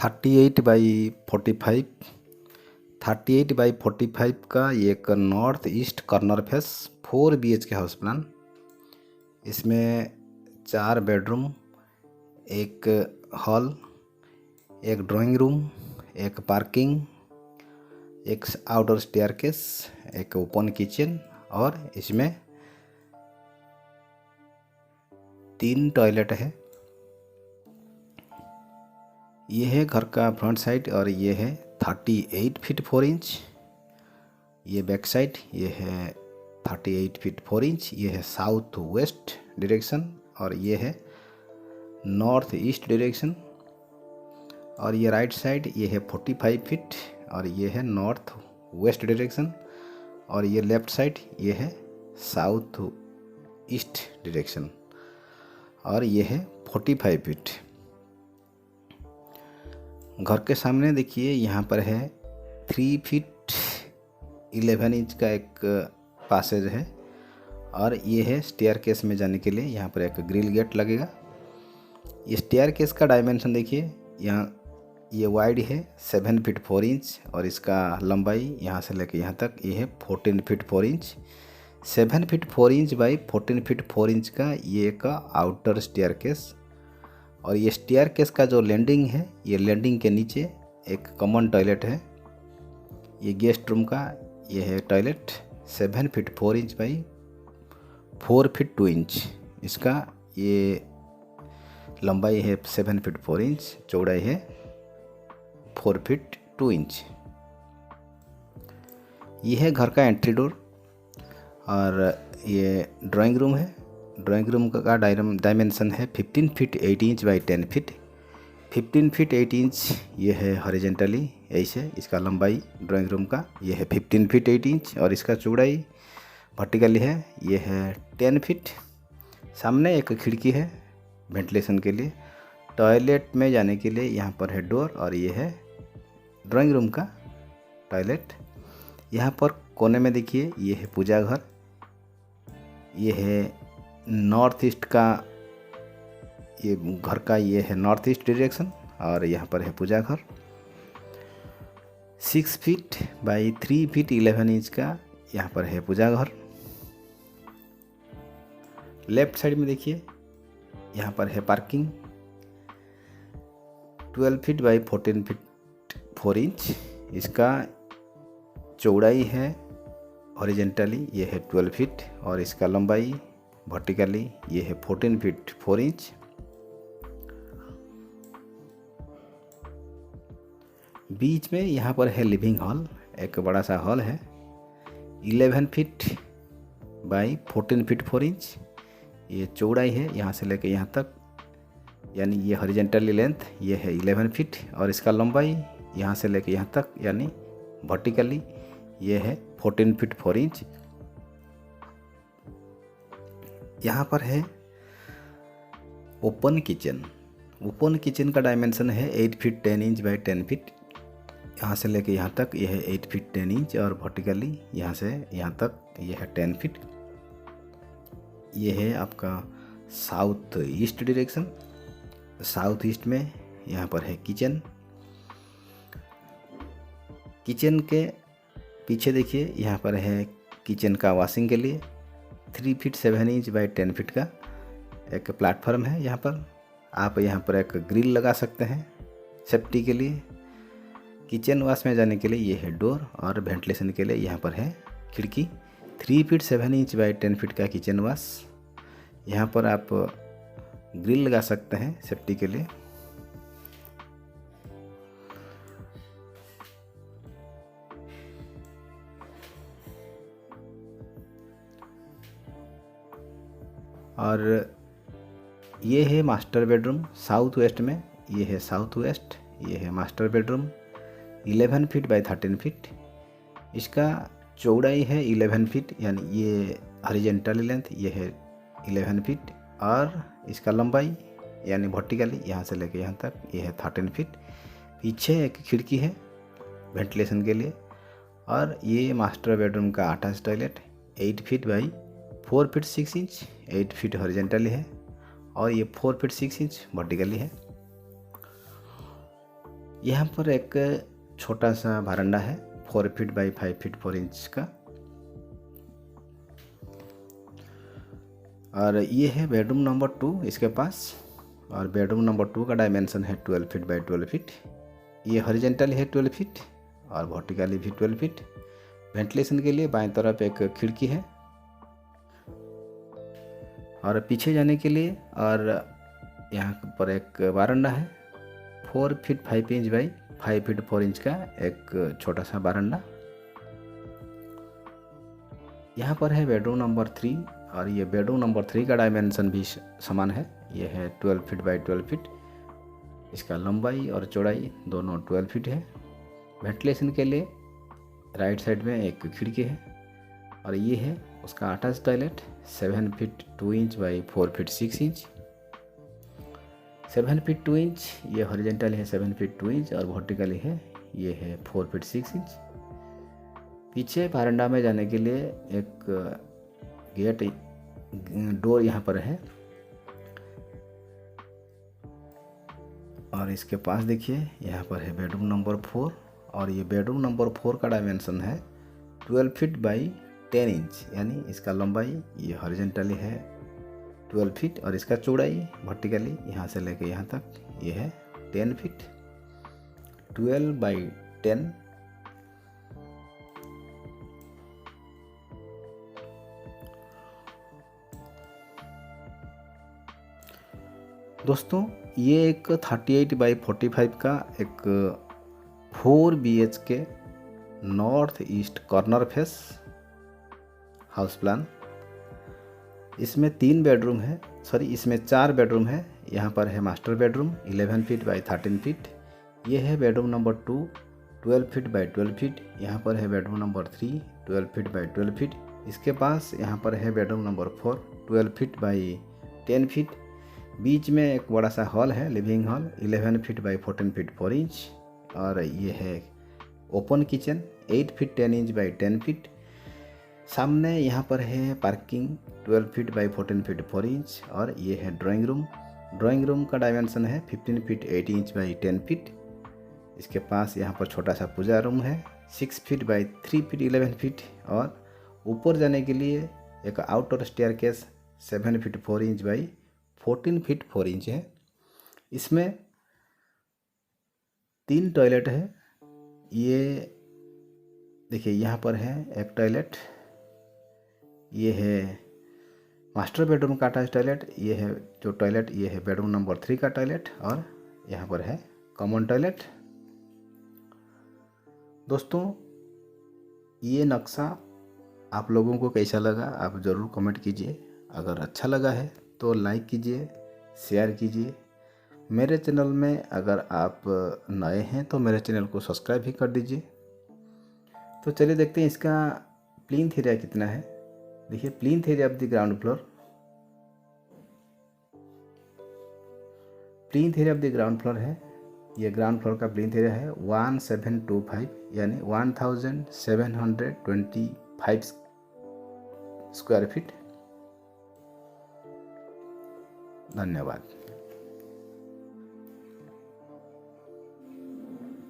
38/45 38/45 का एक north east corner face 4 BHK house plan. इसमें 4 बेडरूम, एक हॉल, एक ड्राइंग रूम, एक पार्किंग, एक आउटडोर स्टेयरकेस, एक ओपन किचन और इसमें 3 टॉयलेट है। ये है घर का फ्रंट साइड और ये है 38 फीट 4 इंच। ये बैक साइड, ये है 38 फीट 4 इंच। ये है साउथ वेस्ट डायरेक्शन और ये है नॉर्थ ईस्ट डायरेक्शन। और ये राइट साइड, ये है 45 फीट और ये है नॉर्थ वेस्ट डायरेक्शन। और ये लेफ्ट साइड, ये है साउथ ईस्ट डायरेक्शन और ये है 45 फीट। घर के सामने देखिए यहाँ पर है 3 फीट 11 इंच का एक पासेज है और ये है स्टेयरकेस में जाने के लिए यहाँ पर एक ग्रिल गेट लगेगा। ये स्टेयरकेस का डायमेंशन देखिए, यहाँ ये वाइड है 7 फीट 4 इंच और इसका लंबाई यहाँ से लेकर यहाँ तक ये है 14 feet 4 inch. 7 feet 4 inch by 14 feet 4 inch का ये का आउटर स्टेयरकेस। और ये स्टेयरकेस का जो लैंडिंग है, ये लैंडिंग के नीचे एक कॉमन टॉयलेट है। ये गेस्ट रूम का ये है toilet 7 feet 4 inch by 4 feet 2 inch. इसका ये लंबाई है 7 फीट 4 इंच, चौड़ाई है 4 फीट 2 इंच। ये है घर का एंट्री डोर और ये ड्राइंग रूम है। ड्राइंग रूम का डायमेंशन है 15 feet 8 inch by 10 feet. 15 feet 8 inch ये है हॉरिजॉन्टली ऐसे, इसका लंबाई ड्राइंग रूम का ये है 15 फीट 8 इंच और इसका चौड़ाई वर्टिकली है ये है 10 फीट। सामने एक खिड़की है वेंटिलेशन के लिए। टॉयलेट में जाने के लिए यहाँ पर है डोर और ये है ड्राइंग रूम का टॉयलेट। यहाँ पर कोने में देखिए ये है पूजा घर। ये है नॉर्थ ईस्ट का, ये घर का ये है नॉर्थ ईस्ट डायरेक्शन और यहाँ पर है पूजा घर। 6 फीट बाई 3 फीट 11 इंच का यहाँ पर है पूजा घर। लेफ्ट साइड में देखिए यहाँ पर है parking 12 feet by 14 feet 4 inch. इसका चौड़ाई है हॉरिजॉन्टली ये है 12 फीट और इसका लंबाई वर्टिकली ये है 14 फीट 4 इंच। बीच में यहाँ पर है लिविंग हॉल, एक बड़ा सा हॉल है 11 फीट बाई 14 फीट 4 इंच। ये चौड़ाई है यहाँ से लेकर यहाँ तक, यानी ये हॉरिजॉन्टली लेंथ ये है 11 फीट और इसका लंबाई यहाँ से लेकर यहाँ तक यानी वर्टिकली ये है 14 फीट 4 इंच। यहाँ पर है ओपन किचन। ओपन किचन का डायमेंशन है 8 फीट 10 इंच बाई 10 फीट। यहाँ से लेके यहाँ तक यह है 8 फीट 10 इंच और वर्टिकली यहाँ से यहाँ तक यह है 10 फीट। ये है आपका south east direction. South east में यहाँ पर है किचन। किचन के पीछे देखिए यहाँ पर है किचन का वॉशिंग के लिए 3 फीट 7 इंच बाई 10 फीट का एक प्लेटफॉर्म है। यहाँ पर आप यहाँ पर एक ग्रिल लगा सकते हैं सेफ्टी के लिए। किचन वॉश में जाने के लिए ये है डोर और वेंटिलेशन के लिए यहाँ पर है खिड़की। 3 फीट 7 इंच बाई 10 फीट का किचन वॉश। यहाँ पर आप ग्रिल लगा सकते हैं सेफ्टी के लिए। और ये है मास्टर बेडरूम साउथ वेस्ट में। ये है साउथ वेस्ट, ये है master bedroom 11 feet by 13 feet. इसका चौड़ाई है 11 फीट यानी ये हॉरिजॉन्टल लेंथ ये है 11 फीट और इसका लंबाई यानी वर्टिकली यहाँ से लेकर यहाँ तक ये है 13 फीट। पीछे एक खिड़की है वेंटिलेशन के लिए। और ये मास्टर बेडरूम का attach toilet 8 feet by 4 feet 6 inch. 8 feet horizontally है और ये 4 फीट 6 इंच वर्टिकली है। यहाँ पर एक छोटा सा बरामदा है 4 फीट बाई 5 फीट 4 इंच का। और ये है बेडरूम नंबर 2 इसके पास। और बेडरूम नंबर 2 का डायमेंशन है 12 फीट बाई 12 फीट। ये हॉरिजॉन्टली है 12 फीट और वर्टिकली भी 12 फीट। वेंटिलेशन के लिए बाएं तरफ एक खिड़की है और पीछे जाने के लिए और यहाँ पर एक बरामदा है 4 feet 5 inch by 5 feet 4 inch का एक छोटा सा बरामदा। यहाँ पर है बेडरूम नंबर 3 और ये बेडरूम नंबर 3 का डायमेंशन भी समान है। ये है 12 फीट बाई 12 फीट। इसका लंबाई और चौड़ाई दोनों 12 फीट है। वेंटिलेशन के लिए राइट साइड में एक खिड़की है और ये है उसका attach toilet 7 feet 2 inch by 4 feet 6 inch. 7 feet 2 inch ये हॉरिजॉन्टल है 7 फीट 2 इंच और वर्टिकली है ये है 4 फीट 6 इंच। पीछे बरामदा में जाने के लिए एक गेट डोर यहाँ पर है और इसके पास देखिए यहाँ पर है बेडरूम नंबर 4 और ये बेडरूम नंबर 4 का डायमेंशन है 12 फीट बाई 10 इंच, यानी इसका लंबाई ये हॉरिजॉन्टली है 12 फीट और इसका चौड़ाई वर्टिकली यहाँ से लेके यहाँ तक ये है 10 फीट। 12 बाई 10। दोस्तों ये एक 38 बाई 45 का एक 4 BHK north east corner face house plan. इसमें 3 बेडरूम है, इसमें 4 बेडरूम है। यहाँ पर है master bedroom 11 feet by 13 feet. ये है bedroom number 2 12 feet by 12 feet. यहाँ पर है bedroom number 3 12 feet by 12 feet. इसके पास यहाँ पर है bedroom number 4 12 feet by 10 feet. बीच में एक बड़ा सा हॉल है, living hall 11 feet by 14 feet 4 inch. और ये है open kitchen 8 feet 10 inch by 10 feet. सामने यहाँ पर है parking 12 feet by 14 feet 4 inch. और ये है ड्राइंग रूम। ड्राइंग रूम का डायमेंशन है 15 फीट 8 इंच बाई 10 फीट। इसके पास यहाँ पर छोटा सा पूजा रूम है 6 फीट बाई 3 फीट 11 फीट। और ऊपर जाने के लिए एक outdoor staircase 7 feet 4 inch by 14 feet 4 inch है। इसमें 3 टॉयलेट है। ये देखिए यहाँ पर है एक टॉयलेट, ये है मास्टर बेडरूम का अटैच टॉयलेट। ये है जो टॉयलेट, ये है बेडरूम नंबर 3 का टॉयलेट और यहाँ पर है कॉमन टॉयलेट। दोस्तों ये नक्शा आप लोगों को कैसा लगा आप ज़रूर कमेंट कीजिए। अगर अच्छा लगा है तो लाइक कीजिए, शेयर कीजिए। मेरे चैनल में अगर आप नए हैं तो मेरे चैनल को सब्सक्राइब भी कर दीजिए। तो चलिए देखते हैं इसका प्लिंथ एरिया कितना है। देखिए plinth area of the ground floor, plinth area of the ground floor है, ये ग्राउंड फ्लोर का प्लिंथ एरिया है 1725 यानी 1725 स्क्वायर फीट। धन्यवाद।